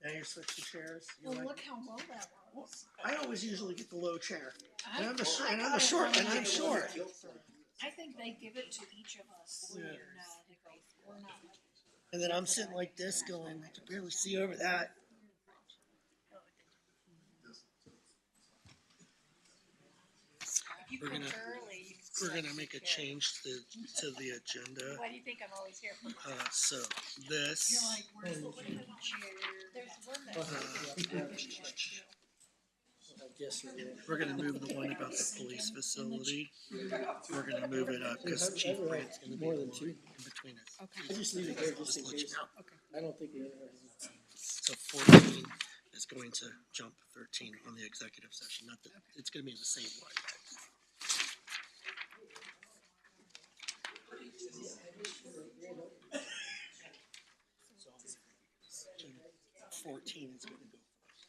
Now you're switching chairs. You Well, like look how low that was. I always usually get the low chair. And I'm I short, and got I'm short. I think they give it to each of us. Yeah. We're not. And then I'm sitting like this going, I can barely see over that. If you We're come gonna- early, you can We're select gonna make a your chair. change to the agenda. Why do you think I'm always here? So this, You're like, where's the chair? There's one that. we're gonna move the one about the police facility. We're gonna move it up because Chief Brandt's gonna be More the than one two. in between it. I just leave it there just in Just let you case. know. I don't think it. So 14 is going to jump 13 on the executive session. Not that it's going to be in the same one. 14 is going to go first.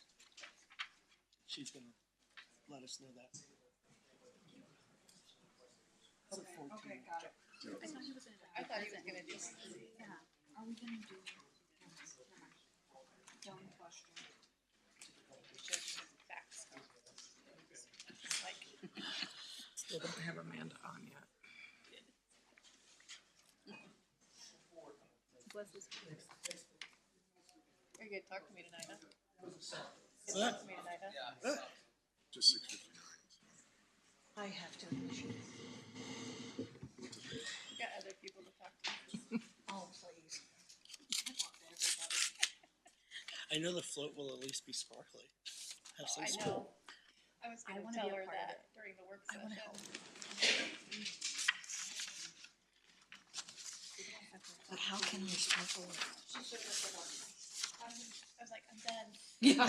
She's going to let us know that. So 14. Okay, got it. I thought he was gonna just. Are we gonna do? Dumb question. Facts. Like, Still don't have Amanda on yet. are you gonna talk to me tonight, huh? What's Talk that? to me tonight, huh? Just 6:59. I have to. We got other people to talk to. Oh, please. I know the float will at least be sparkly. Have some I spark. know. I was gonna wanna tell be a her part of that during the work I session. wanna help. But how can we sparkle it? I was like, I'm done. Yeah,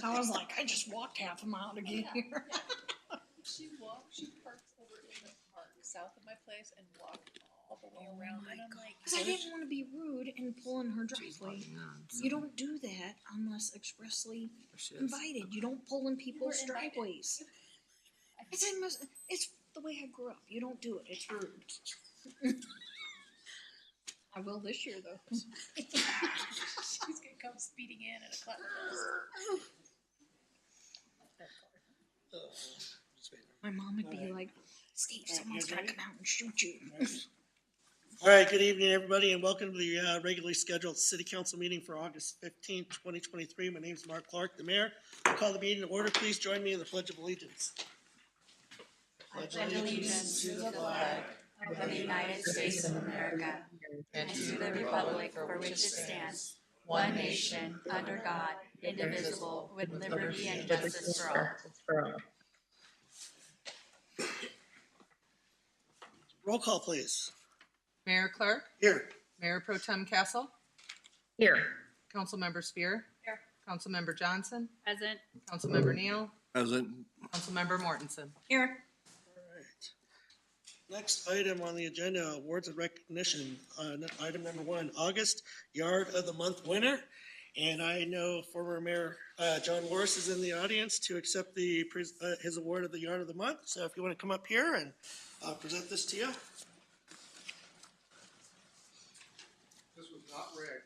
I was like, I just walked half a mile to get here. She parked over in the park south of my place and walked all the way around, and I'm like, Cause I didn't wanna be rude and pull in her driveway. You don't do that unless expressly invited. You don't pull in people's were invited. driveways. It's the way I grew up. You don't do it. It's rude. I will this year though. she's gonna come speeding in a cloud of dust. Just wait. My mom would be like, Steve, someone's gotta come out and shoot you. All right, good evening, everybody, and welcome to the regularly scheduled city council meeting for August 15th, 2023. My name is Mark Clark, the mayor. I'll call the meeting to order. Please join me in the Pledge of Allegiance. Pledge allegiance to the flag of the United States of America and to the republic for which it stands, one nation, under God, indivisible, with liberty and justice for all. Roll call, please. Mayor Clark, Here. Mayor Pro Tem Castle, Here. Councilmember Spear. Here. Councilmember Johnson, Present. Councilmember Neal, Present. Councilmember Mortensen. Here. All right. Next item on the agenda, awards of recognition. Item number 1, August Yard of the Month winner. And I know former Mayor John Morris is in the audience to accept his award of the Yard of the Month. So if you want to come up here and present this to you. This was not rigged.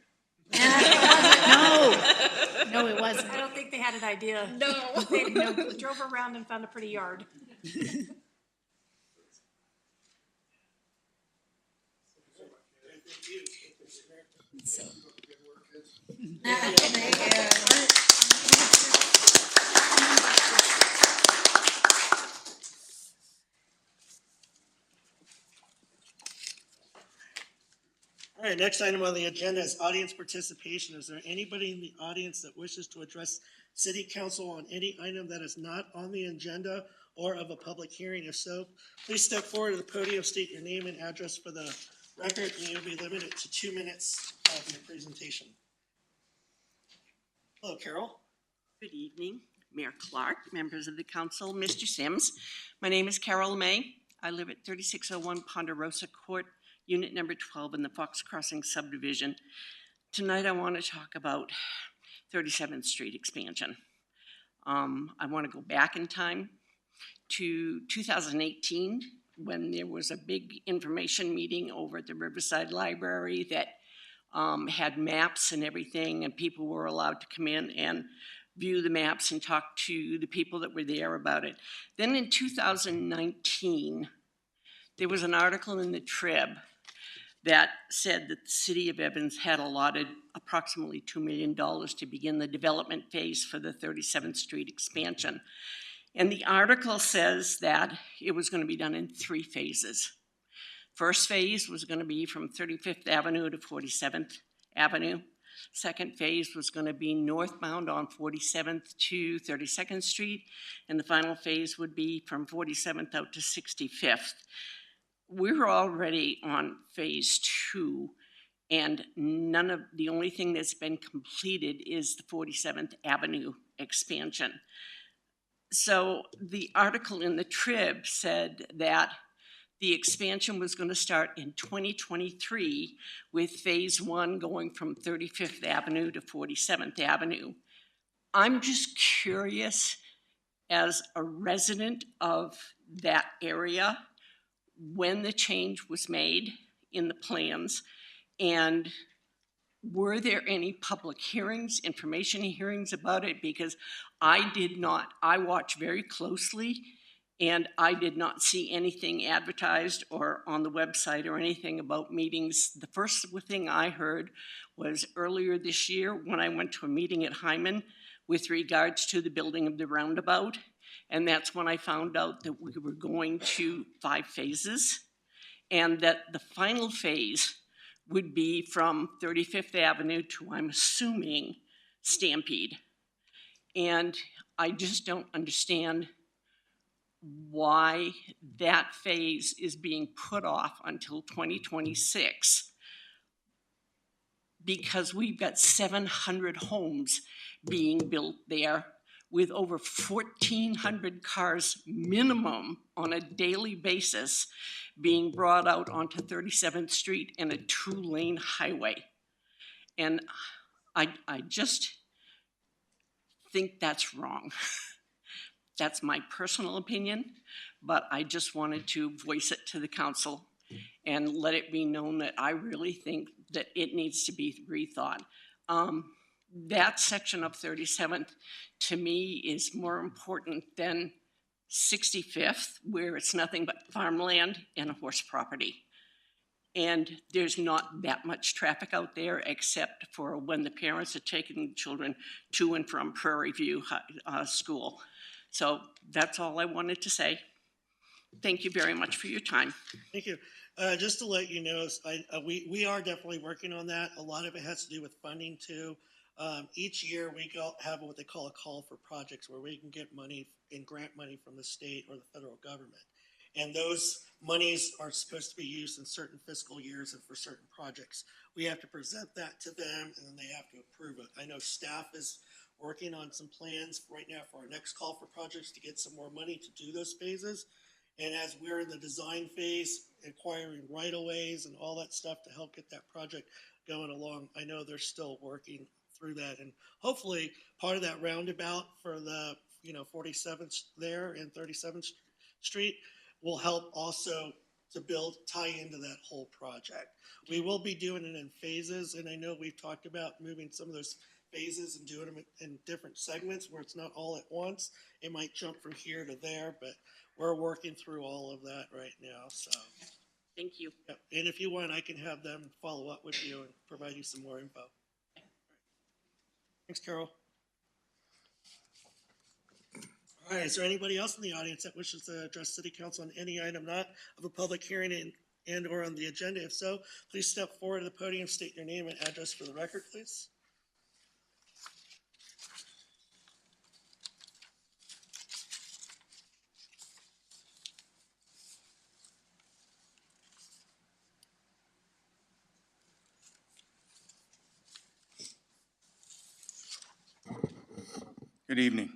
No, it wasn't. I don't think they had an idea. No. They drove around and found a pretty yard. All right, next item on the agenda is audience participation. Is there anybody in the audience that wishes to address city council on any item that is not on the agenda or of a public hearing? If so, please step forward to the podium, state your name and address for the record, and you'll be limited to 2 minutes of your presentation. Hello, Carol. Good evening, Mayor Clark, members of the council, Mr. Sims. My name is Carol May. I live at 3601 Ponderosa Court, Unit number 12 in the Fox Crossing subdivision. Tonight I want to talk about 37th Street expansion. I want to go back in time to 2018 when there was a big information meeting over at the Riverside Library that had maps and everything, and people were allowed to come in and view the maps and talk to the people that were there about it. Then in 2019, there was an article in the Trib that said that the city of Evans had allotted approximately $2 million to begin the development phase for the 37th Street expansion. And the article says that it was going to be done in 3 phases. First phase was going to be from 35th Avenue to 47th Avenue. Second phase was going to be northbound on 47th to 32nd Street. And the final phase would be from 47th out to 65th. We're already on phase 2, and the only thing that's been completed is the 47th Avenue expansion. So the article in the Trib said that the expansion was going to start in 2023 with phase 1 going from 35th Avenue to 47th Avenue. I'm just curious, as a resident of that area, when the change was made in the plans, and were there any public hearings, information hearings about it? Because I did not. I watched very closely, and I did not see anything advertised or on the website or anything about meetings. The first thing I heard was earlier this year when I went to a meeting at Hyman with regards to the building of the roundabout. And that's when I found out that we were going to 5 phases, and that the final phase would be from 35th Avenue to, I'm assuming, Stampede. And I just don't understand why that phase is being put off until 2026, because we've got 700 homes being built there, with over 1,400 cars minimum on a daily basis being brought out onto 37th Street and a 2-lane highway. And I just think that's wrong. That's my personal opinion, but I just wanted to voice it to the council and let it be known that I really think that it needs to be rethought. That section of 37th, to me, is more important than 65th, where it's nothing but farmland and a horse property. And there's not that much traffic out there except for when the parents are taking the children to and from Prairie View School. So that's all I wanted to say. Thank you very much for your time. Thank you. Just to let you know, we are definitely working on that. A lot of it has to do with funding too. Each year we have what they call a call for projects, where we can get money and grant money from the state or the federal government. And those monies are supposed to be used in certain fiscal years and for certain projects. We have to present that to them, and then they have to approve it. I know staff is working on some plans right now for our next call for projects to get some more money to do those phases. And as we're in the design phase, acquiring right-of-ways and all that stuff to help get that project going along, I know they're still working through that. And hopefully part of that roundabout for the 47th there and 37th Street will help also to tie into that whole project. We will be doing it in phases, and I know we've talked about moving some of those phases and doing them in different segments where it's not all at once. It might jump from here to there, but we're working through all of that right now. So Thank you. yeah. And if you want, I can have them follow up with you and provide you some more info. Thanks, Carol. All right, is there anybody else in the audience that wishes to address City Council on any item not of a public hearing and or on the agenda? If so, please step forward to the podium, state your name and address for the record, please. Good evening.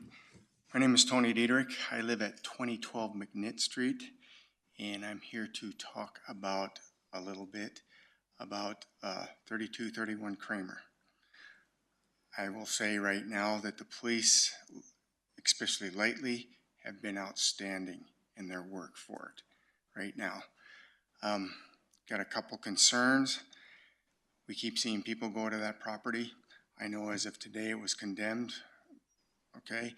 My name is Tony Diederich. I live at 2012 McNitt Street, and I'm here to talk about a little bit about 3231 Kramer. I will say right now that the police, especially lately, have been outstanding in their work for it right now. Got a couple concerns. We keep seeing people go to that property. I know as of today it was condemned, okay?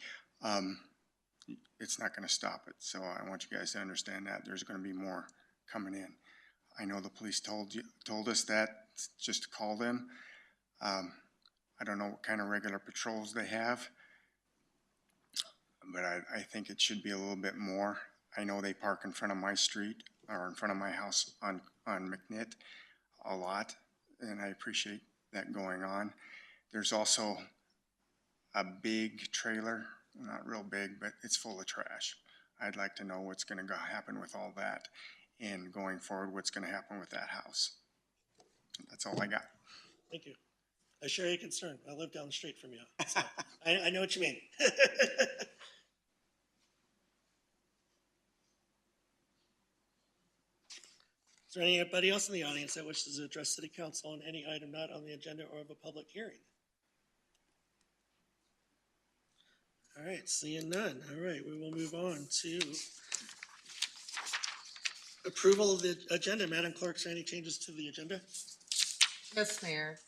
It's not gonna stop it, so I want you guys to understand that there's gonna be more coming in. I know the police told us that, just to call them. I don't know what kind of regular patrols they have, but I think it should be a little bit more. I know they park in front of my street, or in front of my house on McNitt a lot, and I appreciate that going on. There's also a big trailer, not real big, but it's full of trash. I'd like to know what's gonna happen with all that, and going forward, what's gonna happen with that house. That's all I got. Thank you. I share your concern. I live down the street from you. So I know what you mean. Is there anybody else in the audience that wishes to address city council on any item not on the agenda or of a public hearing? All right, seeing none. All right, we will move on to approval of the agenda. Madam Clerk, is there any changes to the agenda? Yes, Mayor.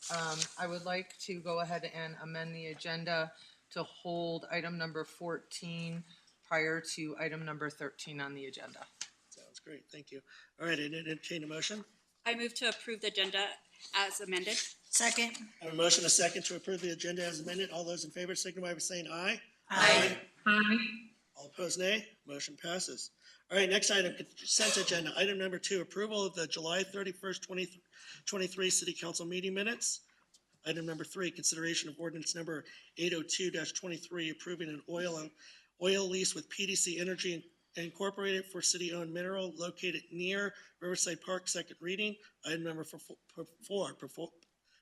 I would like to go ahead and amend the agenda to hold item number 14 prior to item number 13 on the agenda. Sounds great, thank you. All right, I entertain a motion. I move to approve the agenda as amended. Second. I have a motion, a second, to approve the agenda as amended. All those in favor signify by saying aye. Aye. All opposed, nay. Motion passes. All right, next item, consent agenda. Item number 2, approval of the July 31st, 2023 City Council meeting minutes. Item number 3, consideration of ordinance number 802-23, approving an oil lease with PDC Energy Incorporated for city-owned mineral located near Riverside Park, second reading. Item number 4,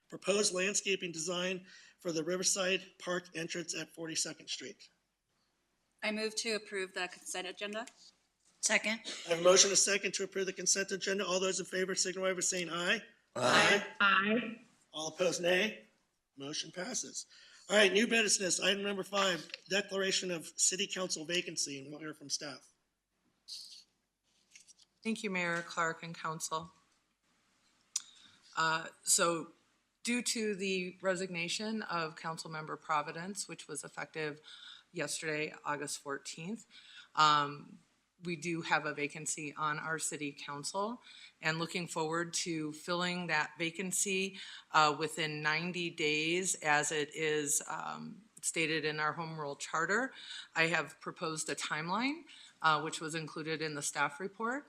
proposed landscaping design for the Riverside Park entrance at 42nd Street. I move to approve the consent agenda. Second. I have a motion, a second, to approve the consent agenda. All those in favor signify by saying aye. Aye. All opposed, nay. Motion passes. All right, new business, item number 5, declaration of city council vacancy, and we'll hear from staff. Thank you, Mayor, Clark, and council. So due to the resignation of Councilmember Providence, which was effective yesterday, August 14th, we do have a vacancy on our city council, and looking forward to filling that vacancy within 90 days as it is stated in our home rule charter. I have proposed a timeline which was included in the staff report.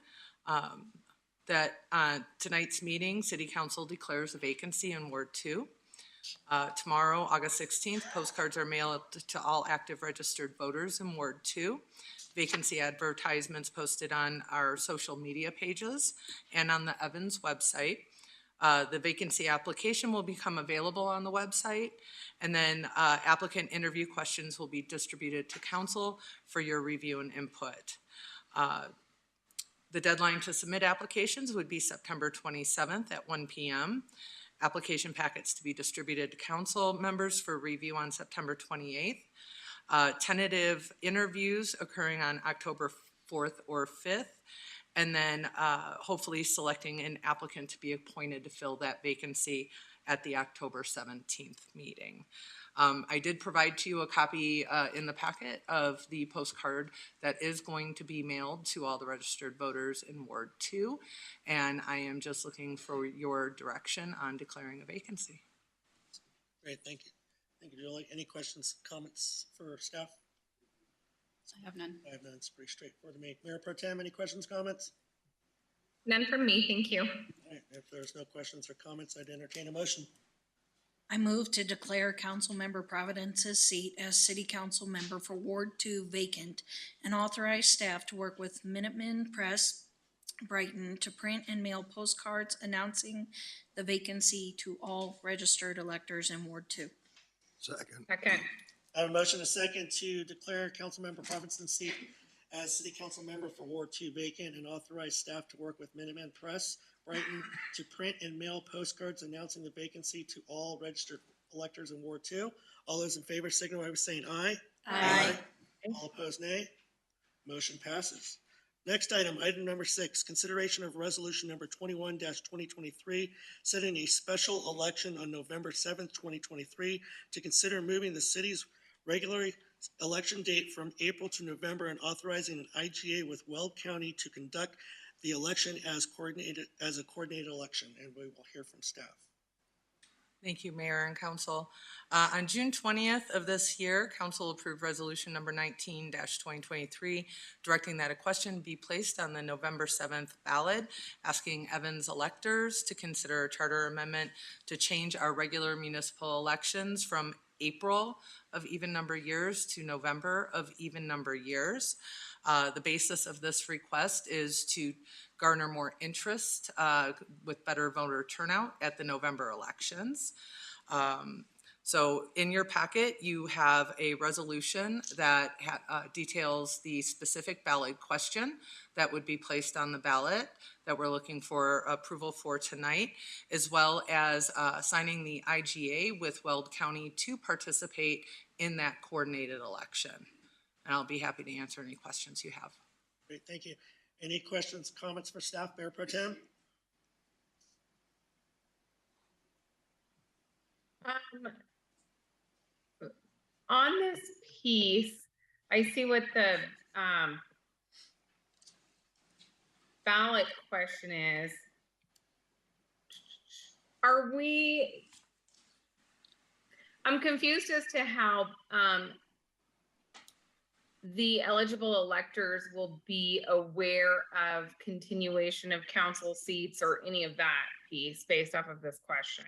That tonight's meeting, City Council declares a vacancy in Ward 2. Tomorrow, August 16th, postcards are mailed to all active registered voters in Ward 2. Vacancy advertisements posted on our social media pages and on the Evans website. The vacancy application will become available on the website, and then applicant interview questions will be distributed to council for your review and input. The deadline to submit applications would be September 27th at 1 p.m. Application packets to be distributed to council members for review on September 28th. Tentative interviews occurring on October 4th or 5th, and then hopefully selecting an applicant to be appointed to fill that vacancy at the October 17th meeting. I did provide to you a copy in the packet of the postcard that is going to be mailed to all the registered voters in Ward 2, and I am just looking for your direction on declaring a vacancy. Great, thank you. Thank you, Julie. Any questions, comments for staff? I have none. I have none. It's pretty straightforward to me. Mayor Pro Tem, any questions, comments? None from me, thank you. All right, if there's no questions or comments, I'd entertain a motion. I move to declare Councilmember Providence's seat as City Council member for Ward 2 vacant and authorize staff to work with Minuteman Press Brighton to print and mail postcards announcing the vacancy to all registered electors in Ward 2. Second. Second. I have a motion, a second, to declare Councilmember Providence's seat as City Council member for Ward 2 vacant and authorize staff to work with Minuteman Press Brighton to print and mail postcards announcing the vacancy to all registered electors in Ward 2. All those in favor signify by saying aye. Aye. All opposed, nay. Motion passes. Next item, item number 6, consideration of resolution number 21-2023, setting a special election on November 7th, 2023, to consider moving the city's regular election date from April to November and authorizing an IGA with Weld County to conduct the election as a coordinated election, and we will hear from staff. Thank you, Mayor and Council. On June 20th of this year, Council approved Resolution Number 19-2023, directing that a question be placed on the November 7th ballot, asking Evans electors to consider a charter amendment to change our regular municipal elections from April of even number years to November of even number years. The basis of this request is to garner more interest with better voter turnout at the November elections. So in your packet, you have a resolution that details the specific ballot question that would be placed on the ballot that we're looking for approval for tonight, as well as signing the IGA with Weld County to participate in that coordinated election. And I'll be happy to answer any questions you have. Great, thank you. Any questions, comments for staff, Mayor Pro Tem? On this piece, I see what the ballot question is. I'm confused as to how the eligible electors will be aware of continuation of council seats or any of that piece based off of this question.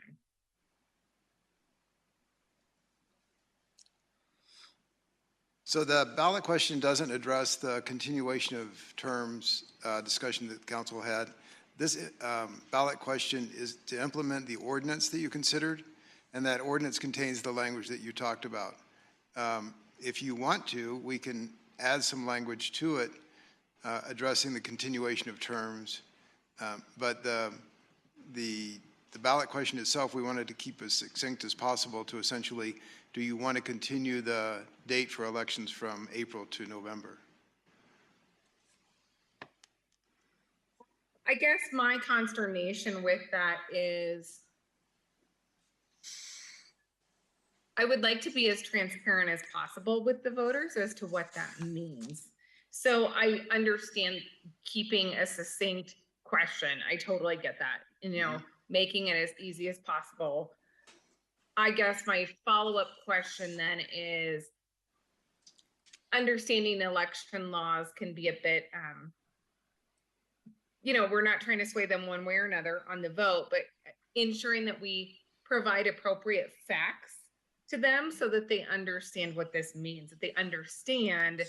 So the ballot question doesn't address the continuation of terms discussion that the council had. This ballot question is to implement the ordinance that you considered, and that ordinance contains the language that you talked about. If you want to, we can add some language to it addressing the continuation of terms. But the ballot question itself, we wanted to keep as succinct as possible to essentially, do you want to continue the date for elections from April to November? I guess my consternation with that is I would like to be as transparent as possible with the voters as to what that means. So I understand keeping a succinct question. I totally get that, making it as easy as possible. I guess my follow-up question then is understanding election laws can be a bit, we're not trying to sway them one way or another on the vote, but ensuring that we provide appropriate facts to them so that they understand what this means, that they understand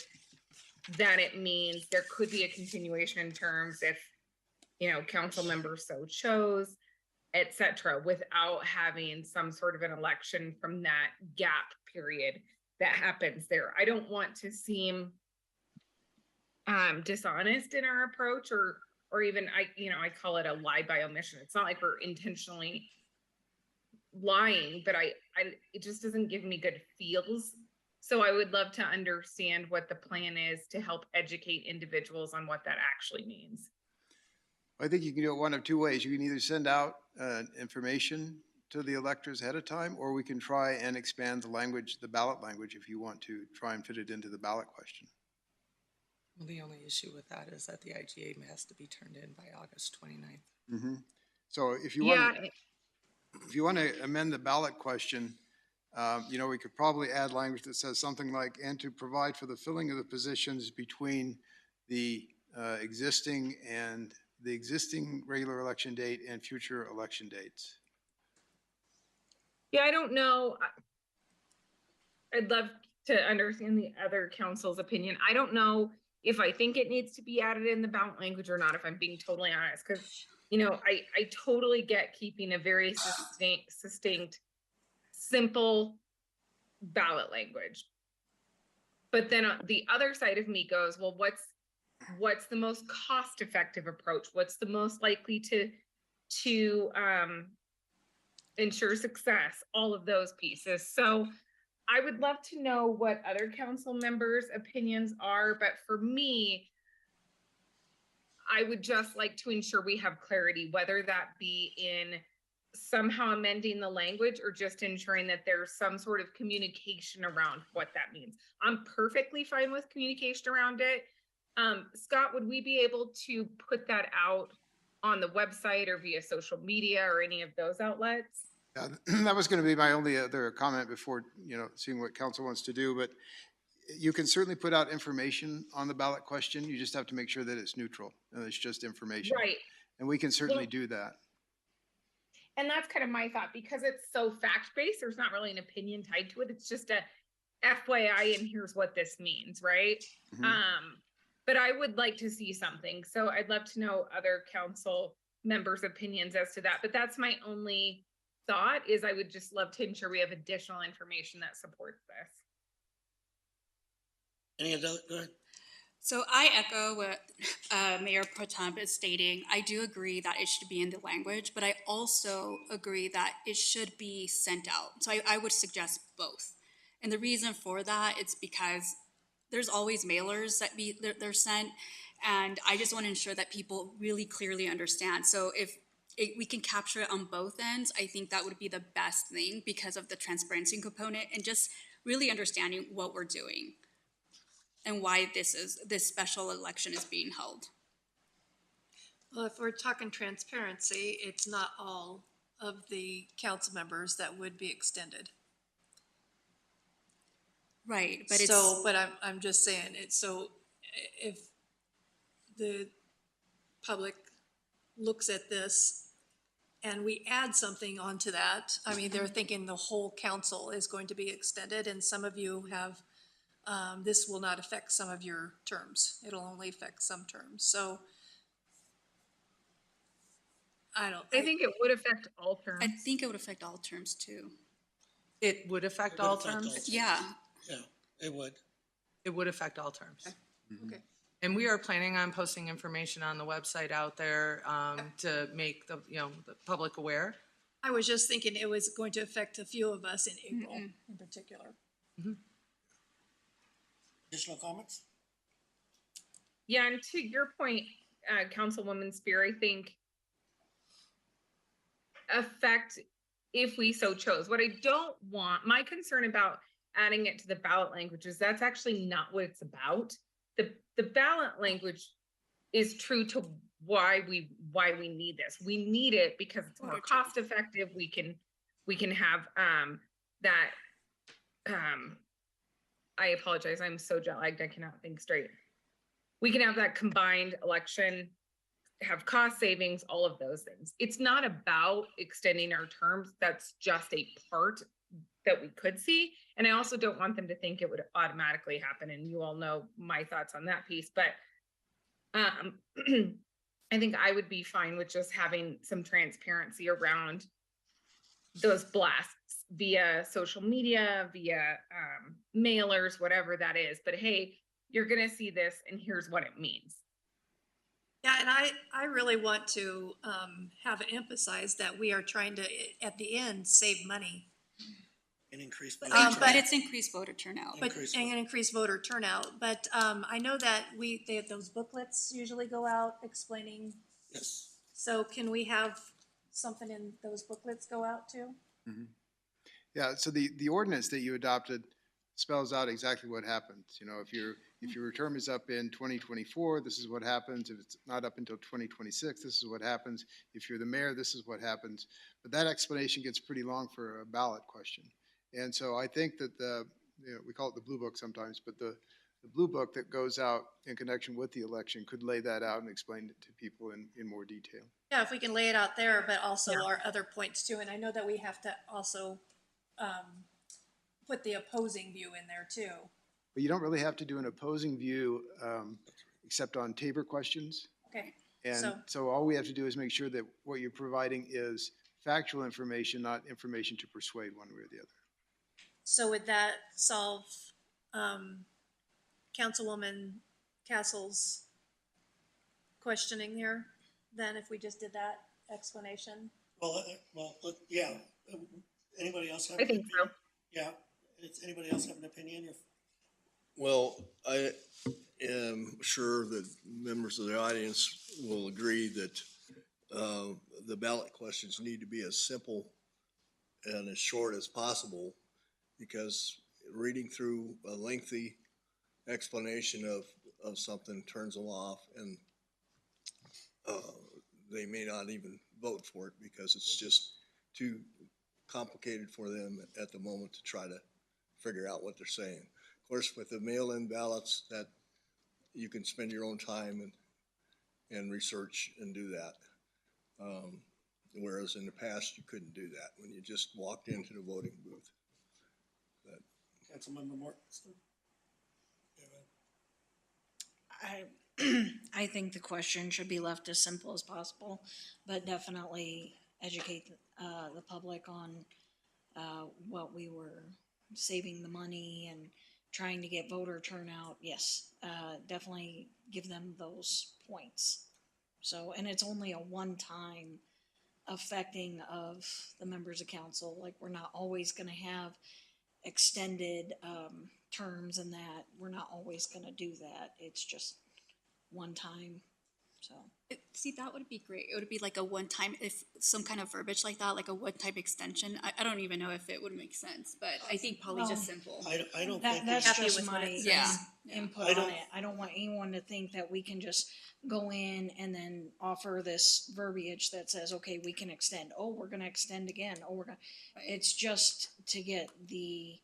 that it means there could be a continuation in terms if, council members so chose, et cetera, without having some sort of an election from that gap period that happens there. I don't want to seem dishonest in our approach or even, I call it a lie by omission. It's not like we're intentionally lying, but it just doesn't give me good feels. So I would love to understand what the plan is to help educate individuals on what that actually means. I think you can do it one of two ways. You can either send out information to the electors ahead of time, or we can try and expand the language, the ballot language, if you want to try and fit it into the ballot question. Well, the only issue with that is that the IGA has to be turned in by August 29th. Mm-hmm. So if you want to amend the ballot question, we could probably add language that says something like, and to provide for the filling of the positions between the existing regular election date and future election dates. Yeah, I don't know. I'd love to understand the other council's opinion. I don't know if I think it needs to be added in the ballot language or not, if I'm being totally honest, because, I totally get keeping a very succinct, simple ballot language. But then the other side of me goes, well, what's the most cost-effective approach? What's the most likely to ensure success? All of those pieces. So I would love to know what other council members' opinions are, but for me, I would just like to ensure we have clarity, whether that be in somehow amending the language or just ensuring that there's some sort of communication around what that means. I'm perfectly fine with communication around it. Scott, would we be able to put that out on the website or via social media or any of those outlets? Yeah, that was going to be my only other comment before, seeing what council wants to do, but you can certainly put out information on the ballot question. You just have to make sure that it's neutral, and it's just information. Right. And we can certainly do that. And that's kind of my thought, because it's so fact-based, there's not really an opinion tied to it. It's just a FYI, and here's what this means, right? But I would like to see something. So I'd love to know other council members' opinions as to that. But that's my only thought, is I would just love to ensure we have additional information that supports this. Any other, go ahead. So I echo what Mayor Pro Tem is stating. I do agree that it should be in the language, but I also agree that it should be sent out. So I would suggest both. And the reason for that, it's because there's always mailers that they're sent, and I just want to ensure that people really clearly understand. So if we can capture it on both ends, I think that would be the best thing because of the transparency component and just really understanding what we're doing and why this special election is being held. Well, if we're talking transparency, it's not all of the council members that would be extended. Right, but I'm just saying it. So if the public looks at this and we add something onto that, I mean, they're thinking the whole council is going to be extended, and some of you have, this will not affect some of your terms. It'll only affect some terms. So I think it would affect all terms. I think it would affect all terms too. It would affect all terms? Yeah. Yeah, it would. It would affect all terms. Okay. And we are planning on posting information on the website out there to make the public aware. I was just thinking it was going to affect a few of us in April in particular. Additional comments? Yeah, and to your point, Councilwoman Spear, I think affect if we so chose. What I don't want, my concern about adding it to the ballot language is that's actually not what it's about. The ballot language is true to why we need this. We need it because it's more cost effective. We can have that I apologize, I'm so jet lagged, I cannot think straight. We can have that combined election, have cost savings, all of those things. It's not about extending our terms. That's just a part that we could see. And I also don't want them to think it would automatically happen. And you all know my thoughts on that piece. But I think I would be fine with just having some transparency around those blasts via social media, via mailers, whatever that is. But hey, you're going to see this and here's what it means. Yeah, and I really want to have it emphasized that we are trying to, at the end, save money. And increase. But it's increased voter turnout. And increase voter turnout. But I know that they have those booklets usually go out explaining. Yes. So can we have something in those booklets go out too? Yeah, so the ordinance that you adopted spells out exactly what happens. If your term is up in 2024, this is what happens. If it's not up until 2026, this is what happens. If you're the mayor, this is what happens. But that explanation gets pretty long for a ballot question. And so I think that we call it the blue book sometimes, but the blue book that goes out in connection with the election could lay that out and explain it to people in more detail. Yeah, if we can lay it out there, but also our other points too. And I know that we have to also put the opposing view in there too. But you don't really have to do an opposing view except on Tabor questions. Okay. And so all we have to do is make sure that what you're providing is factual information, not information to persuade one way or the other. So would that solve Councilwoman Castle's questioning here then if we just did that explanation? Well, yeah. Anybody else have? I think so. Yeah. Does anybody else have an opinion? Well, I am sure that members of the audience will agree that the ballot questions need to be as simple and as short as possible, because reading through a lengthy explanation of something turns them off, and they may not even vote for it because it's just too complicated for them at the moment to try to figure out what they're saying. Of course, with the mail-in ballots, that you can spend your own time and research and do that. Whereas in the past, you couldn't do that when you just walked into the voting booth. Councilmember Morton? I think the question should be left as simple as possible, but definitely educate the public on what we were saving the money and trying to get voter turnout. Yes, definitely give them those points. So, and it's only a one-time affecting of the members of council. Like, we're not always gonna have extended terms and that. We're not always gonna do that. It's just one time, so. See, that would be great. It would be like a one-time, if some kind of verbiage like that, like a one-time extension. I don't even know if it would make sense, but I think probably just simple. I don't think. That's Happy just with what my it says. input I on don't- it. I don't want anyone to think that we can just go in and then offer this verbiage that says, okay, we can extend. Oh, we're gonna extend again. Oh, we're gonna, it's just to get the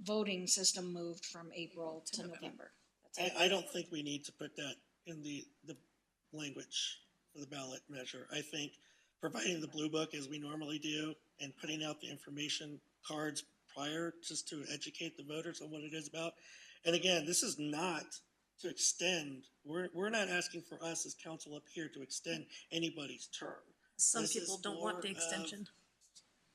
voting system moved from April to November. That's it. I don't think we need to put that in the language for the ballot measure. I think providing the blue book as we normally do and putting out the information cards prior just to educate the voters on what it is about. And again, this is not to extend, we're not asking for us as council up here to extend anybody's term. Some This people is don't want the more of extension.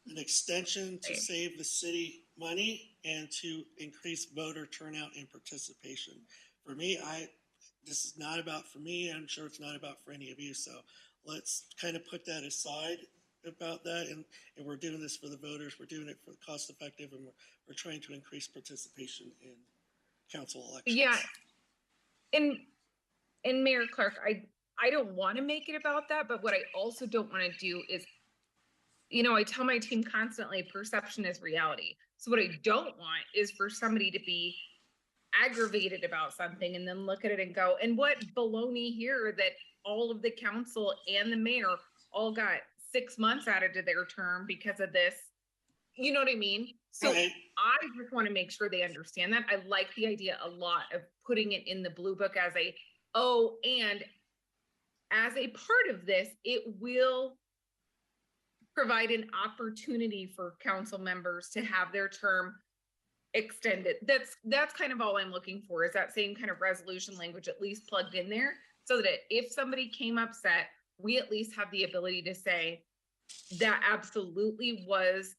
An extension to save the city money and to increase voter turnout and participation. For me, this is not about for me. I'm sure it's not about for any of you. So let's kind of put that aside about that. And we're doing this for the voters. We're doing it for cost effective, and we're trying to increase participation in council elections. Yeah. And Mayor Clark, I don't want to make it about that, but what I also don't want to do is, I tell my team constantly, perception is reality. So what I don't want is for somebody to be aggravated about something and then look at it and go, and what baloney here that all of the council and the mayor all got 6 months added to their term because of this. You know what I mean? So Right. I just want to make sure they understand that. I like the idea a lot of putting it in the blue book as and as a part of this, it will provide an opportunity for council members to have their term extended. That's kind of all I'm looking for, is that same kind of resolution language at least plugged in there, so that if somebody came upset, we at least have the ability to say that absolutely was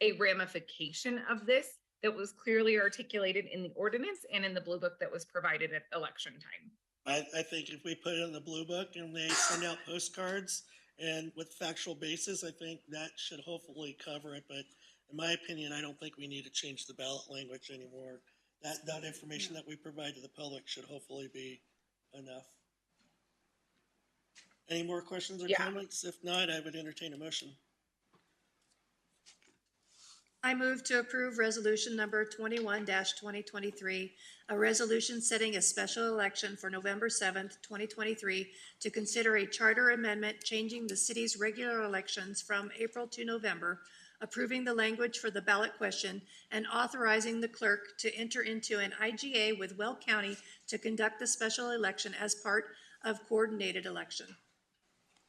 a ramification of this that was clearly articulated in the ordinance and in the blue book that was provided at election time. I think if we put it in the blue book and they send out postcards and with factual basis, I think that should hopefully cover it. But in my opinion, I don't think we need to change the ballot language anymore. That information that we provide to the public should hopefully be enough. Any more questions or comments? If not, I would entertain a motion. I move to approve resolution number 21-2023, a resolution setting a special election for November 7th, 2023, to consider a charter amendment changing the city's regular elections from April to November, approving the language for the ballot question, and authorizing the clerk to enter into an IGA with Weld County to conduct the special election as part of coordinated election.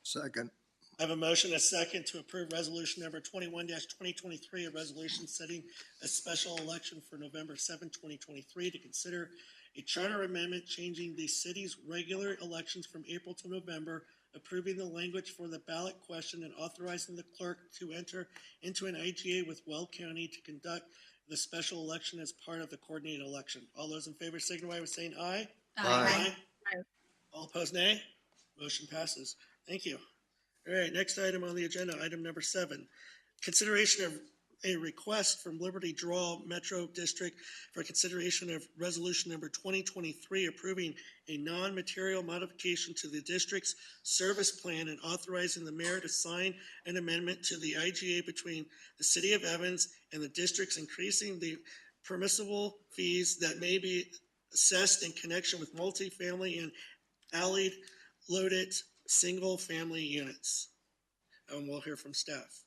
Second. I have a motion, a second, to approve resolution number 21-2023, a resolution setting a special election for November 7, 2023, to consider a charter amendment changing the city's regular elections from April to November, approving the language for the ballot question, and authorizing the clerk to enter into an IGA with Weld County to conduct the special election as part of the coordinated election. All those in favor signify by saying aye. Aye. Aye. All opposed, nay. Motion passes. Thank you. All right, next item on the agenda, item number 7. Consideration of a request from Liberty Draw Metro District for consideration of resolution number 2023 approving a non-material modification to the district's service plan and authorizing the mayor to sign an amendment to the IGA between the city of Evans and the districts, increasing the permissible fees that may be assessed in connection with multifamily and alley loaded single-family units. And we'll hear from staff.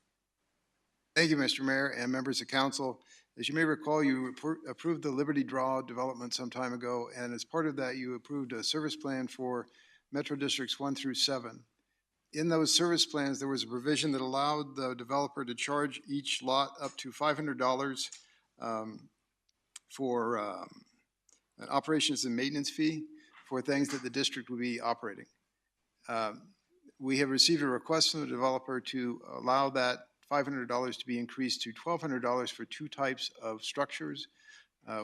Thank you, Mr. Mayor and members of council. As you may recall, you approved the Liberty Draw development some time ago, and as part of that, you approved a service plan for Metro Districts 1 through 7. In those service plans, there was a provision that allowed the developer to charge each lot up to $500 for an operations and maintenance fee for things that the district would be operating. We have received a request from the developer to allow that $500 to be increased to $1,200 for two types of structures.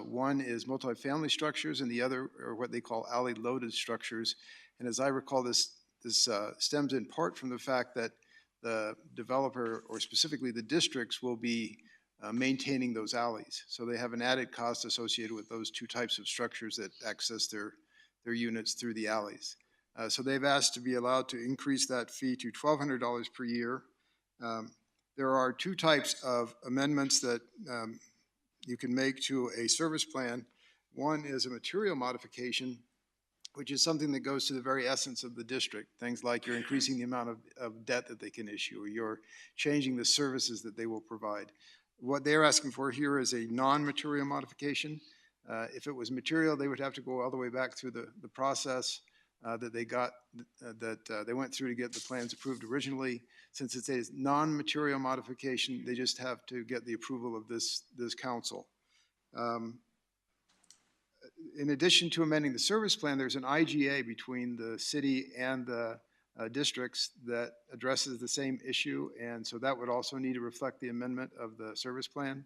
One is multifamily structures and the other are what they call alley loaded structures. And as I recall, this stems in part from the fact that the developer, or specifically the districts, will be maintaining those alleys. So they have an added cost associated with those two types of structures that access their units through the alleys. So they've asked to be allowed to increase that fee to $1,200 per year. There are two types of amendments that you can make to a service plan. One is a material modification, which is something that goes to the very essence of the district. Things like you're increasing the amount of debt that they can issue, or you're changing the services that they will provide. What they're asking for here is a non-material modification. If it was material, they would have to go all the way back through the process that they went through to get the plans approved originally. Since it's a non-material modification, they just have to get the approval of this council. In addition to amending the service plan, there's an IGA between the city and the districts that addresses the same issue, and so that would also need to reflect the amendment of the service plan.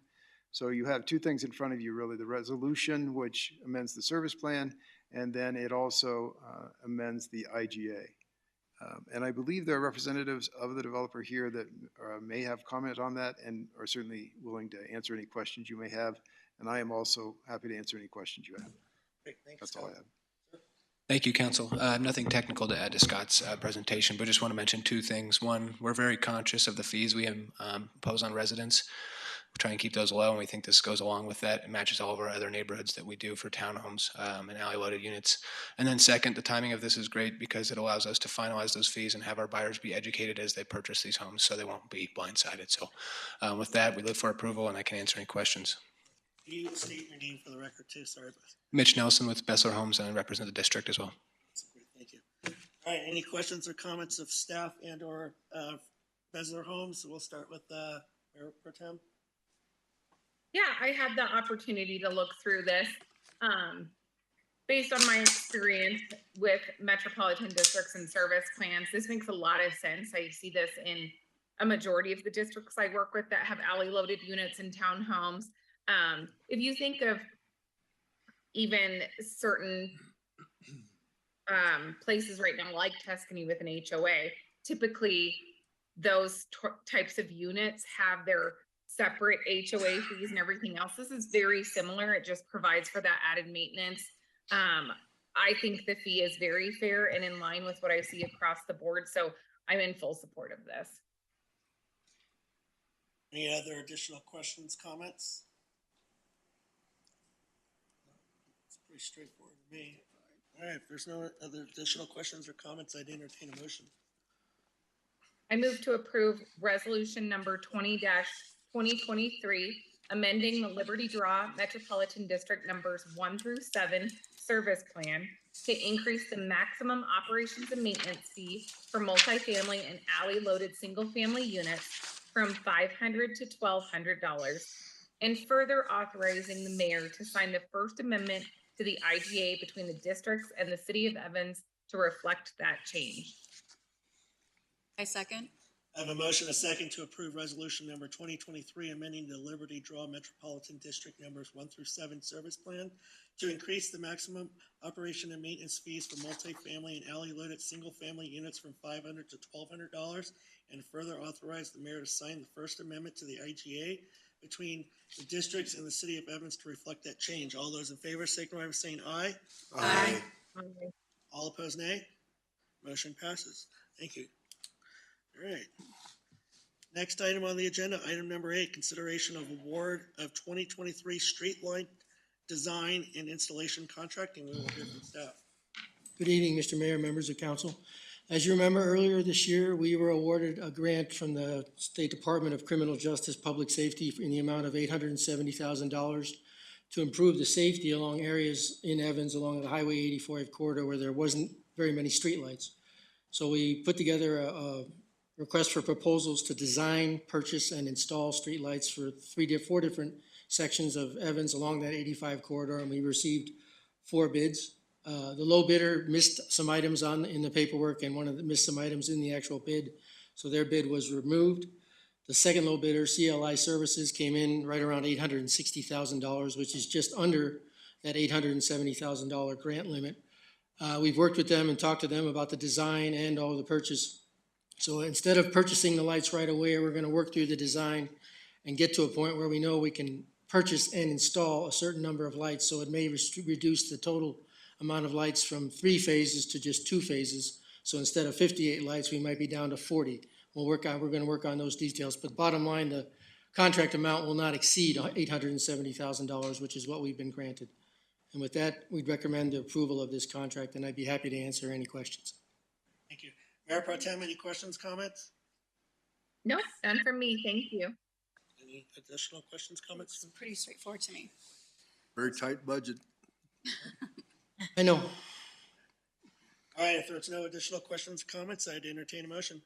So you have two things in front of you, really: the resolution, which amends the service plan, and then it also amends the IGA. And I believe there are representatives of the developer here that may have comment on that and are certainly willing to answer any questions you may have. And I am also happy to answer any questions you have. Great, thanks. That's all I have. Thank you, Council. Nothing technical to add to Scott's presentation, but just want to mention two things. One, we're very conscious of the fees we impose on residents. We try and keep those low, and we think this goes along with that. It matches all of our other neighborhoods that we do for townhomes and alley loaded units. And then second, the timing of this is great because it allows us to finalize those fees and have our buyers be educated as they purchase these homes so they won't be blindsided. So with that, we look for approval, and I can answer any questions. Can you state your name for the record too? Sorry. Mitch Nelson with Bessler Homes, and I represent the district as well. Thank you. All right, any questions or comments of staff and or Bessler Homes? We'll start with Mayor Pro Tem. Yeah, I had the opportunity to look through this. Based on my experience with metropolitan districts and service plans, this makes a lot of sense. I see this in a majority of the districts I work with that have alley loaded units and townhomes. If you think of even certain places right now, like Tuscany with an HOA, typically those types of units have their separate HOA fees and everything else. This is very similar. It just provides for that added maintenance. I think the fee is very fair and in line with what I see across the board. So I'm in full support of this. Any other additional questions, comments? It's pretty straightforward to me. All right, if there's no other additional questions or comments, I'd entertain a motion. I move to approve resolution number 20-2023, amending the Liberty Draw Metropolitan District numbers 1 through 7 service plan to increase the maximum operations and maintenance fee for multifamily and alley loaded single family units from $500 to $1,200, and further authorizing the mayor to sign the First Amendment to the IGA between the districts and the city of Evans to reflect that change. I second. I have a motion, a second, to approve resolution number 2023, amending the Liberty Draw Metropolitan District numbers 1 through 7 service plan to increase the maximum operation and maintenance fees for multifamily and alley loaded single family units from $500 to $1,200, and further authorize the mayor to sign the First Amendment to the IGA between the districts and the city of Evans to reflect that change. All those in favor signify by saying aye. Aye. All opposed, nay. Motion passes. Thank you. All right. Next item on the agenda, item number 8, consideration of award of 2023 street light design and installation contracting. We will hear from staff. Good evening, Mr. Mayor, members of council. As you remember, earlier this year, we were awarded a grant from the State Department of Criminal Justice Public Safety in the amount of $870,000 to improve the safety along areas in Evans along the Highway 85 corridor where there wasn't very many streetlights. So we put together a request for proposals to design, purchase, and install streetlights for four different sections of Evans along that 85 corridor, and we received 4 bids. The low bidder missed some items in the paperwork, and missed some items in the actual bid, so their bid was removed. The second low bidder, CLI Services, came in right around $860,000, which is just under that $870,000 grant limit. We've worked with them and talked to them about the design and all the purchase. So instead of purchasing the lights right away, we're going to work through the design and get to a point where we know we can purchase and install a certain number of lights. So it may reduce the total amount of lights from 3 phases to just 2 phases. So instead of 58 lights, we might be down to 40. We're going to work on those details. But bottom line, the contract amount will not exceed $870,000, which is what we've been granted. And with that, we'd recommend the approval of this contract, and I'd be happy to answer any questions. Thank you. Mayor Pro Tem, any questions, comments? No, none from me. Thank you. Any additional questions, comments? It's pretty straightforward to me. Very tight budget. I know. All right, if there's no additional questions, comments, I'd entertain a motion.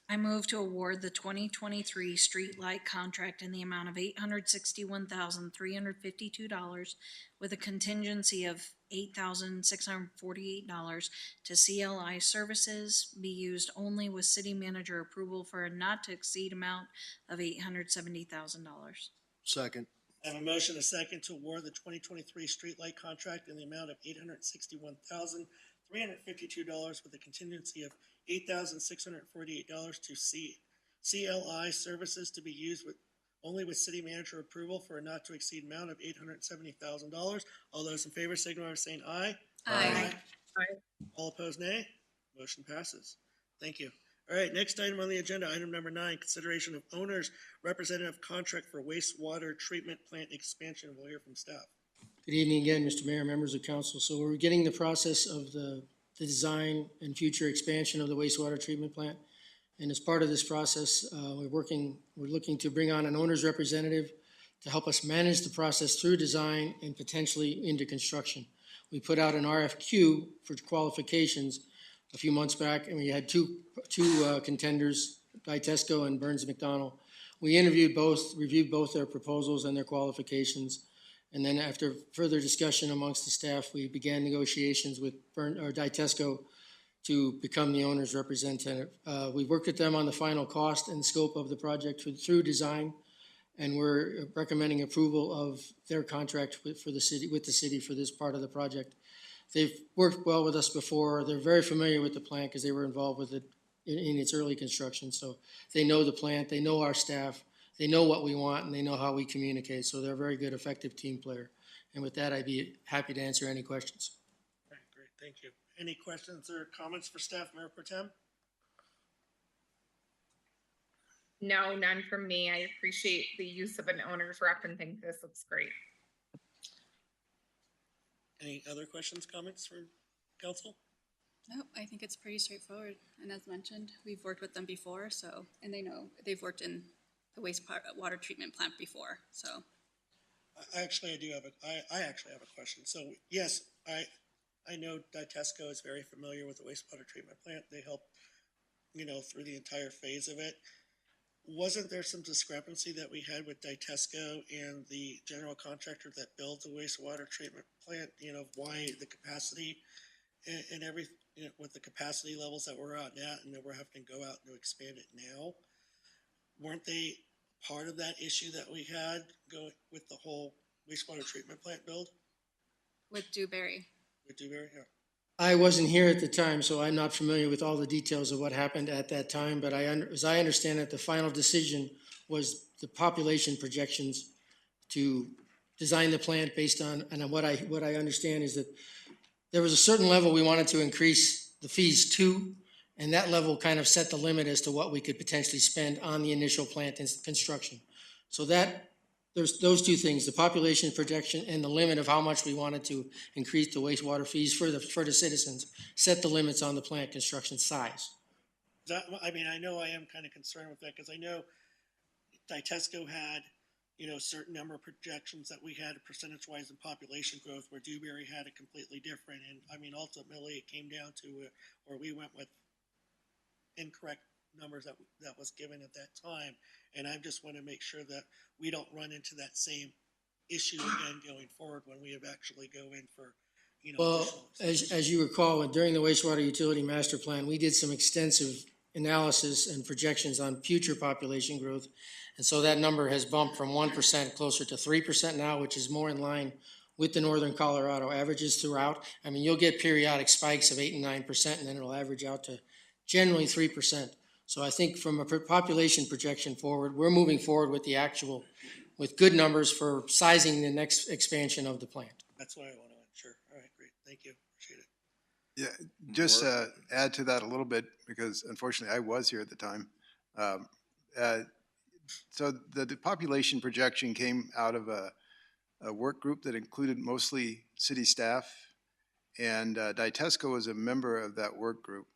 I move to award the 2023 streetlight contract in the amount of $861,352 with a contingency of $8,648 to CLI Services, be used only with city manager approval for a not to exceed amount of $870,000. Second. I have a motion, a second, to award the 2023 streetlight contract in the amount of $861,352 with a contingency of $8,648 to CLI Services to be used only with city manager approval for a not to exceed amount of $870,000. All those in favor signify by saying aye. Aye. All opposed, nay. Motion passes. Thank you. All right, next item on the agenda, item number 9, consideration of owner's representative contract for wastewater treatment plant expansion. We'll hear from staff. Good evening again, Mr. Mayor, members of council. So we're getting the process of the design and future expansion of the wastewater treatment plant. And as part of this process, we're looking to bring on an owner's representative to help us manage the process through design and potentially into construction. We put out an RFQ for qualifications a few months back, and we had two contenders, Ditesco and Burns McDonnell. We reviewed both their proposals and their qualifications. And then after further discussion amongst the staff, we began negotiations with Ditesco to become the owner's representative. We worked with them on the final cost and scope of the project through design, and we're recommending approval of their contract with the city for this part of the project. They've worked well with us before. They're very familiar with the plant because they were involved with it in its early construction. So they know the plant, they know our staff, they know what we want, and they know how we communicate. So they're a very good, effective team player. And with that, I'd be happy to answer any questions. All right, great, thank you. Any questions or comments for staff, Mayor Pro Tem? No, none from me. I appreciate the use of an owner's rep and think this looks great. Any other questions, comments from council? No, I think it's pretty straightforward. And as mentioned, we've worked with them before, and they know they've worked in the wastewater treatment plant before, so. I actually have a question. So yes, I know Ditesco is very familiar with the wastewater treatment plant. They helped, through the entire phase of it. Wasn't there some discrepancy that we had with Ditesco and the general contractor that built the wastewater treatment plant? Why the capacity and everything, with the capacity levels that we're at now, and then we're having to go out and expand it now. Weren't they part of that issue that we had going with the whole wastewater treatment plant build? With Dewberry. With Dewberry, yeah. I wasn't here at the time, so I'm not familiar with all the details of what happened at that time, but as I understand it, the final decision was the population projections to design the plant based on, and what I understand is that there was a certain level we wanted to increase the fees to, and that level kind of set the limit as to what we could potentially spend on the initial plant construction. So that, there's those two things, the population projection and the limit of how much we wanted to increase the wastewater fees for the citizens, set the limits on the plant construction size. I mean, I know I am kind of concerned with that, because I know Ditesco had, certain number of projections that we had percentage-wise in population growth, where Dewberry had it completely different. And I mean, ultimately, it came down to where we went with incorrect numbers that was given at that time. And I just want to make sure that we don't run into that same issue again going forward when we have actually go in for, Well, as you recall, during the wastewater utility master plan, we did some extensive analysis and projections on future population growth. And so that number has bumped from 1% closer to 3% now, which is more in line with the northern Colorado averages throughout. I mean, you'll get periodic spikes of 8 and 9%, and then it'll average out to generally 3%. So I think from a population projection forward, we're moving forward with the actual, with good numbers for sizing the next expansion of the plant. That's what I want to ensure. All right, great. Thank you. Appreciate it. Yeah, just add to that a little bit, because unfortunately I was here at the time. So the population projection came out of a work group that included mostly city staff, and Ditesco was a member of that work group,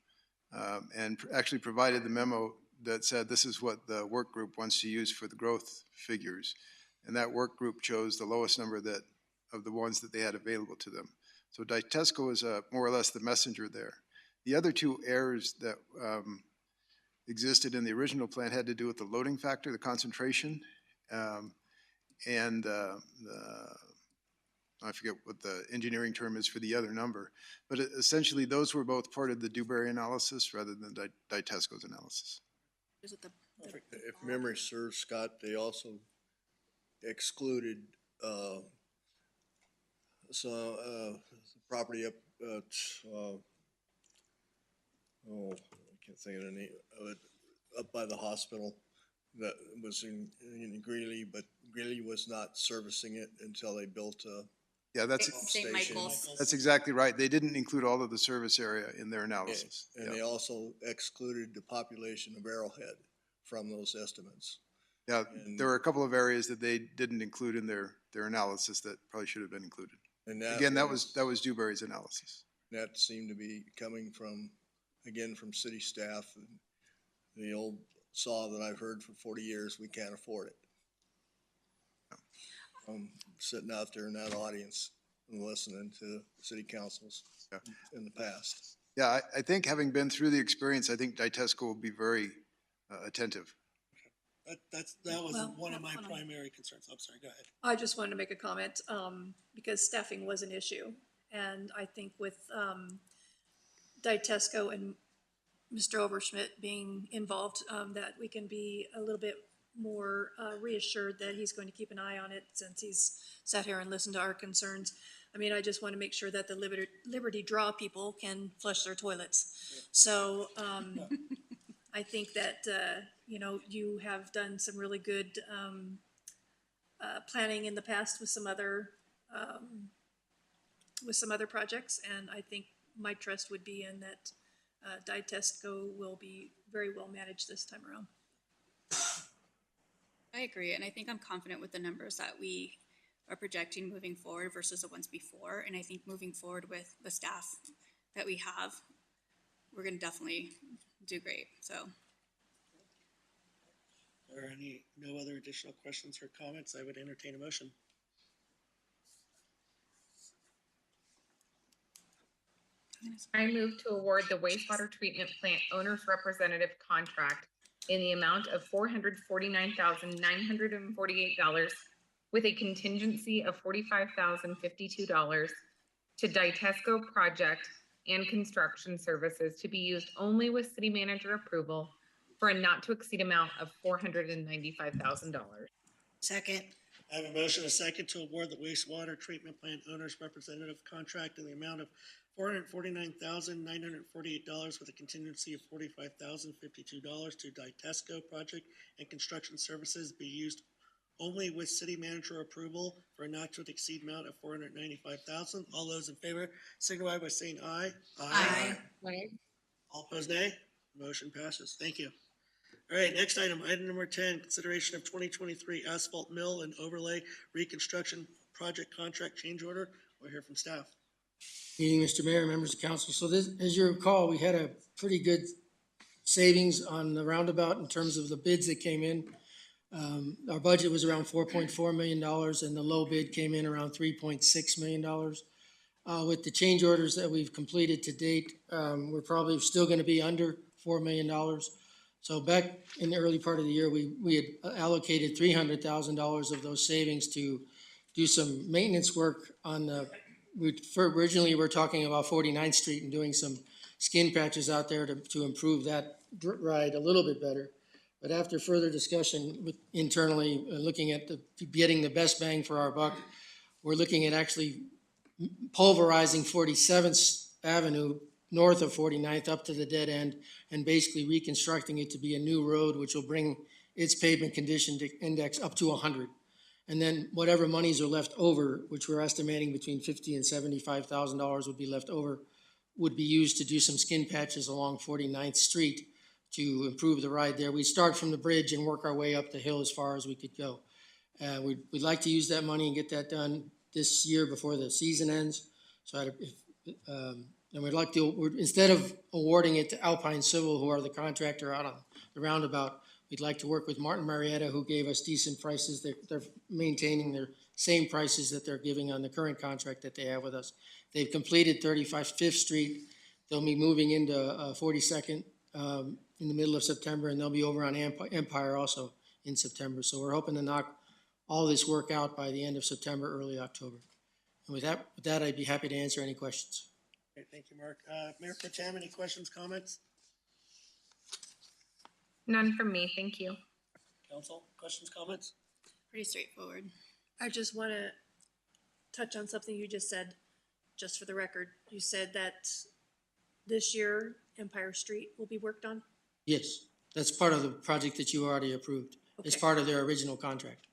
and actually provided the memo that said this is what the work group wants to use for the growth figures. And that work group chose the lowest number of the ones that they had available to them. So Ditesco is more or less the messenger there. The other two errors that existed in the original plan had to do with the loading factor, the concentration, and I forget what the engineering term is for the other number. But essentially, those were both part of the Dewberry analysis rather than Ditesco's analysis. If memory serves, Scott, they also excluded property up at, I can't think of the name of it, up by the hospital that was in Greeley, but Greeley was not servicing it until they built a Yeah, St. Michael's. that's exactly right. They didn't include all of the service area in their analysis. And Yeah. they also excluded the population of Arrowhead from those estimates. Yeah, there were a couple of areas that they didn't include in their analysis that probably should have been included. And Again, that was Dewberry's analysis. that seemed to be coming from, again, from city staff. And the old saw that I've heard for 40 years, we can't afford it. Sitting out there in that audience and listening to city councils in the past. Yeah, I think having been through the experience, I think Ditesco will be very attentive. That was one of my primary concerns. I'm sorry, go ahead. I just wanted to make a comment, because staffing was an issue. And I think with Ditesco and Mr. Overschmidt being involved, that we can be a little bit more reassured that he's going to keep an eye on it, since he's sat here and listened to our concerns. I mean, I just want to make sure that the Liberty Draw people can flush their toilets. So I think that, you have done some really good planning in the past with some other projects, and I think my trust would be in that Ditesco will be very well managed this time around. I agree, and I think I'm confident with the numbers that we are projecting moving forward versus the ones before. And I think moving forward with the staff that we have, we're going to definitely do great. So. Are there no other additional questions or comments? I would entertain a motion. I move to award the wastewater treatment plant owner's representative contract in the amount of $449,948 with a contingency of $45,052 to Ditesco Project and Construction Services to be used only with city manager approval for a not to exceed amount of $495,000. Second. I have a motion, a second, to award the wastewater treatment plant owner's representative contract in the amount of $449,948 with a contingency of $45,052 to Ditesco project and construction services be used only with city manager approval for a not to exceed amount of $495,000. All those in favor signify by saying aye. Aye. All opposed, nay. Motion passes. Thank you. All right, next item, item number 10, consideration of 2023 asphalt mill and overlay reconstruction project contract change order. We'll hear from staff. Meeting, Mr. Mayor, members of council. So this, as you recall, we had a pretty good savings on the roundabout in terms of the bids that came in. Our budget was around $4.4 million and the low bid came in around $3.6 million. With the change orders that we've completed to date, we're probably still gonna be under $4 million. So back in the early part of the year, we had allocated $300,000 of those savings to do some maintenance work on the, originally we're talking about 49th Street and doing some skin patches out there to improve that ride a little bit better. But after further discussion internally, looking at getting the best bang for our buck, we're looking at actually pulverizing 47th Avenue north of 49th up to the dead end and basically reconstructing it to be a new road, which will bring its pavement condition index up to 100. And then whatever monies are left over, which we're estimating between $50,000 and $75,000 would be left over, would be used to do some skin patches along 49th Street to improve the ride there. We start from the bridge and work our way up the hill as far as we could go. We'd like to use that money and get that done this year before the season ends. So and we'd like to, instead of awarding it to Alpine Civil, who are the contractor out on the roundabout, we'd like to work with Martin Marietta, who gave us decent prices. They're maintaining their same prices that they're giving on the current contract that they have with us. They've completed 35th Street. They'll be moving into 42nd in the middle of September, and they'll be over on Empire also in September. So we're hoping to knock all this work out by the end of September, early October. And with that, I'd be happy to answer any questions. Okay, thank you, Mark. Mayor Pro Tem, any questions, comments? None from me, thank you. Council, questions, comments? Pretty straightforward. I just want to touch on something you just said, just for the record. You said that this year Empire Street will be worked on? Yes, that's part of the project that you already approved. It's Okay. part of their original contract.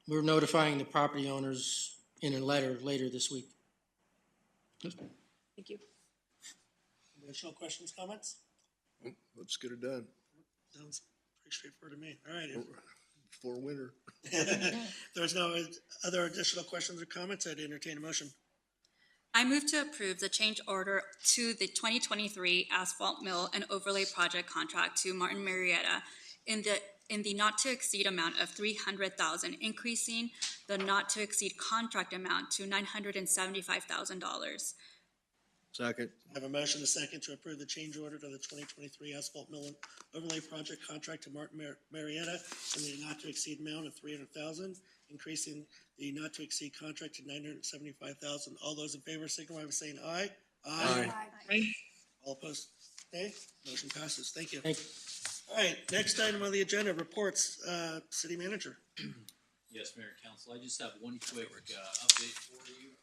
We're notifying the property owners in a letter later this week. Thank you. Additional questions, comments? Let's get it done Sounds pretty straightforward to me. All right. If before winter. there's no other additional questions or comments, I'd entertain a motion. I move to approve the change order to the 2023 asphalt mill and overlay project contract to Martin Marietta in the not to exceed amount of $300,000, increasing the not to exceed contract amount to $975,000. Second. I have a motion, a second, to approve the change order to the 2023 asphalt mill and overlay project contract to Martin Marietta in the not to exceed amount of $300,000, increasing the not to exceed contract to $975,000. All those in favor signify by saying aye. Aye. All opposed, nay. Motion passes. Thank you. Thank you. All right, next item on the agenda, reports, city manager. Yes, Mayor and Council, I just have one quick update for you.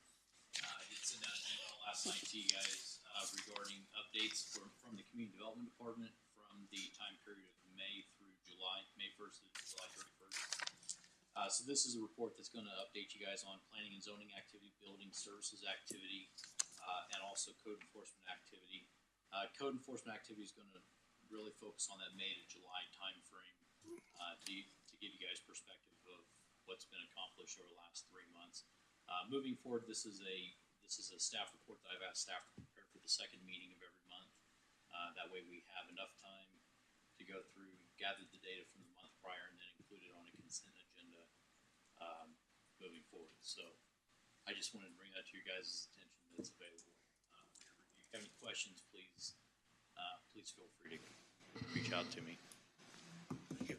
I did send out an email last night to you guys regarding updates from the Community Development Department from the time period of May through July, May 1st to July 31st. So this is a report that's going to update you guys on planning and zoning activity, building services activity, and also code enforcement activity. Code enforcement activity is going to really focus on that May to July timeframe to give you guys perspective of what's been accomplished over the last 3 months. Moving forward, this is a staff report that I've asked staff to prepare for the second meeting of every month. That way we have enough time to go through, gather the data from the month prior, and then include it on a consent agenda moving forward. So I just wanted to bring that to your guys' attention that it's available. If you have any questions, please feel free to reach out to me. Thank you.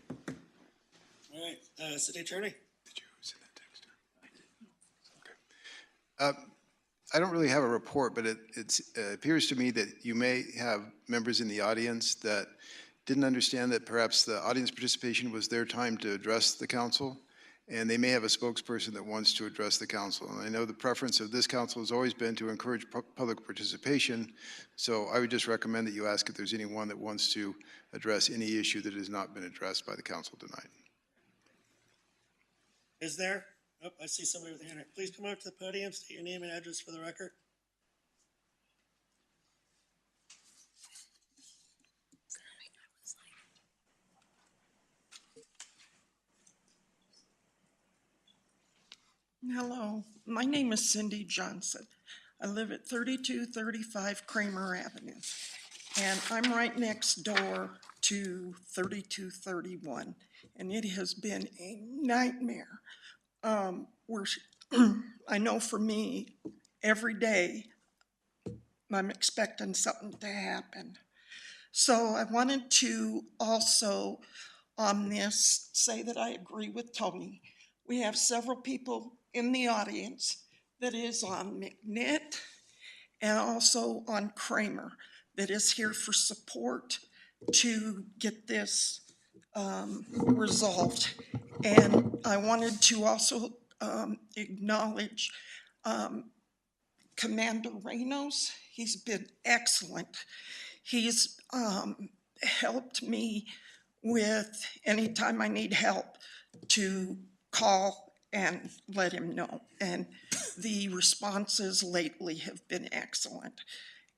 All right, city attorney. Did you send that text to her? Okay. I don't really have a report, but it appears to me that you may have members in the audience that didn't understand that perhaps the audience participation was their time to address the council. and they may have a spokesperson that wants to address the council. And I know the preference of this council has always been to encourage public participation, so I would just recommend that you ask if there's anyone that wants to address any issue that has not been addressed by the council tonight. Is there? Oh, I see somebody with a hand up. Please come up to the podium, state your name and address for the record. Hello, my name is Cindy Johnson. I live at 3235 Kramer Avenue, and I'm right next door to 3231, and it has been a nightmare. I know for me, every day, I'm expecting something to happen. So I wanted to also, on this, say that I agree with Tony. We have several people in the audience that is on McNitt and also on Kramer that is here for support to get this resolved. And I wanted to also acknowledge Commander Reynos. He's been excellent. He's helped me with anytime I need help to call and let him know. And the responses lately have been excellent.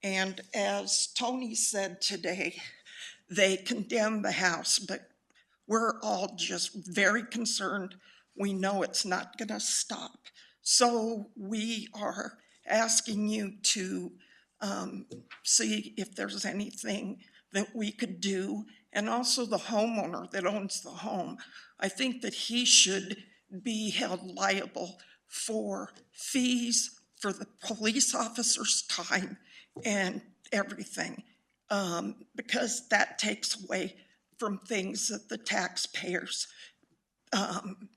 And as Tony said today, they condemned the house, but we're all just very concerned. We know it's not going to stop. So we are asking you to see if there's anything that we could do. And also the homeowner that owns the home, I think that he should be held liable for fees for the police officer's time and everything, because that takes away from things that the taxpayers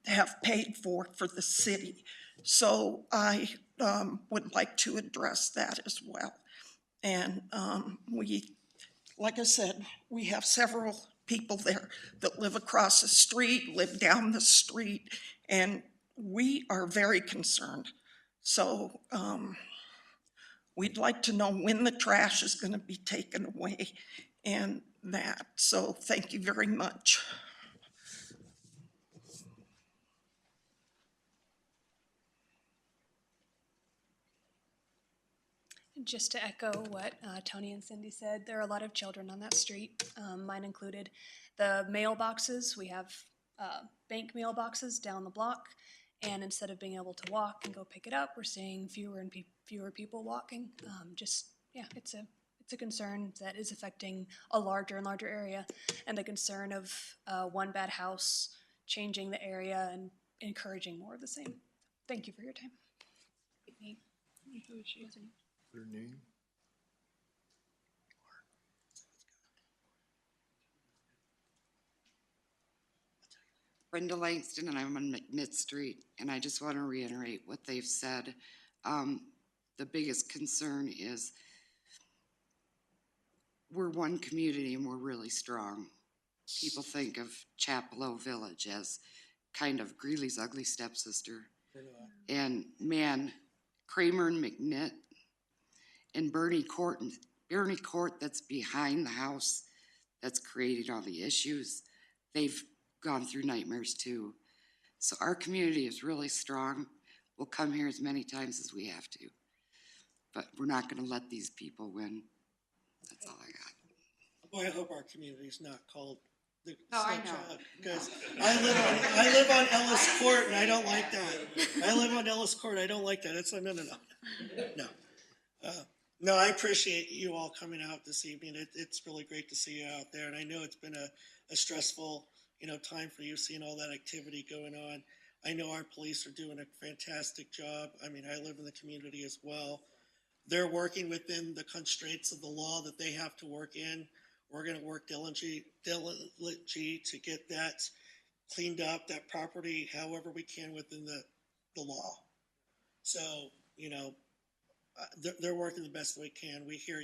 have paid for the city. So I would like to address that as well. And like I said, we have several people there that live across the street, live down the street, and we are very concerned. So we'd like to know when the trash is going to be taken away and that. So thank you very much. Just to echo what Tony and Cindy said, there are a lot of children on that street, mine included. The mailboxes, we have bank mailboxes down the block, and instead of being able to walk and go pick it up, we're seeing fewer and fewer people walking. Yeah, it's a concern that is affecting a larger and larger area, and the concern of one bad house changing the area and encouraging more of the same. Thank you for your time. Who is she? Her name? Brenda Langston, and I'm on McNitt Street, and I just want to reiterate what they've said. The biggest concern is we're one community and we're really strong. People think of Chapelleau Village as kind of Greeley's ugly stepsister. And man, Kramer and McNitt and Bernie Court that's behind the house that's creating all the issues, they've gone through nightmares too. So our community is really strong. We'll come here as many times as we have to, but we're not going to let these people win. That's all I got. Boy, I hope our community is not called the I know. stepchild, because I live on Ellis Court and I don't like that. I live on Ellis Court, I don't like that. It's like, no. No, I appreciate you all coming out this evening. It's really great to see you out there, and I know it's been a stressful, time for you, seeing all that activity going on. I know our police are doing a fantastic job. I mean, I live in the community as well. They're working within the constraints of the law that they have to work in. We're going to work diligently to get that cleaned up, that property, however we can within the law. So, they're working the best they can. We hear